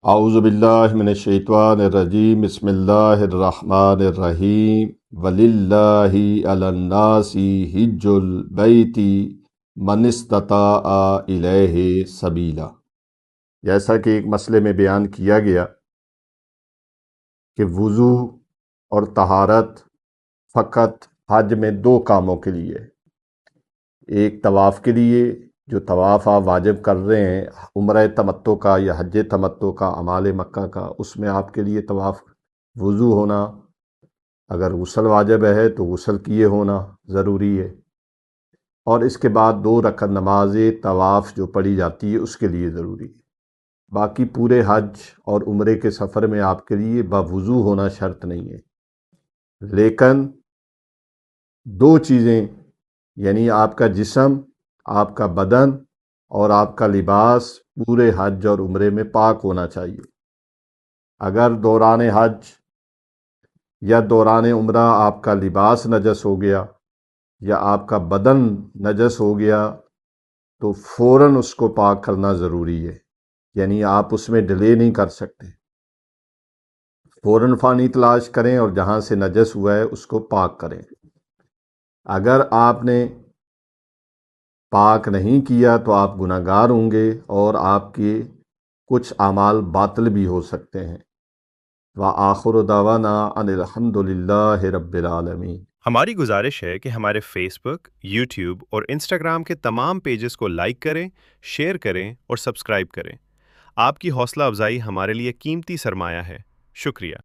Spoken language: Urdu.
اعوذ باللہ من الشیطان الرجیم بسم اللہ الرحمن الرحیم وللہ علی الناس حج البیت من استطاع الیہ سبیلا۔ جیسا کہ ایک مسئلے میں بیان کیا گیا کہ وضو اور طہارت فقط حج میں دو کاموں کے لیے، ایک طواف کے لیے جو طواف آپ واجب کر رہے ہیں عمرہ تمتع کا یا حج تمتع کا اعمال مکہ کا، اس میں آپ کے لیے طواف وضو ہونا، اگر غسل واجب ہے تو غسل کیے ہونا ضروری ہے، اور اس کے بعد 2 رکعت نماز طواف جو پڑھی جاتی ہے اس کے لیے ضروری ہے۔ باقی پورے حج اور عمرے کے سفر میں آپ کے لیے باوضو ہونا شرط نہیں ہے، لیکن 2 چیزیں یعنی آپ کا جسم، آپ کا بدن اور آپ کا لباس پورے حج اور عمرے میں پاک ہونا چاہیے۔ اگر دوران حج یا دوران عمرہ آپ کا لباس نجس ہو گیا یا آپ کا بدن نجس ہو گیا تو فوراً اس کو پاک کرنا ضروری ہے، یعنی آپ اس میں ڈیلے نہیں کر سکتے، فوراً پانی تلاش کریں اور جہاں سے نجس ہوا ہے اس کو پاک کریں۔ اگر آپ نے پاک نہیں کیا تو آپ گناہ گار ہوں گے اور آپ کے کچھ اعمال باطل بھی ہو سکتے ہیں۔ وآخر دعوانا ان الحمد للہ رب العالمین۔ ہماری گزارش ہے کہ ہمارے فیس بک، یوٹیوب اور انسٹاگرام کے تمام پیجز کو لائک کریں، شیئر کریں اور سبسکرائب کریں۔ آپ کی حوصلہ افزائی ہمارے لیے قیمتی سرمایہ ہے۔ شکریہ۔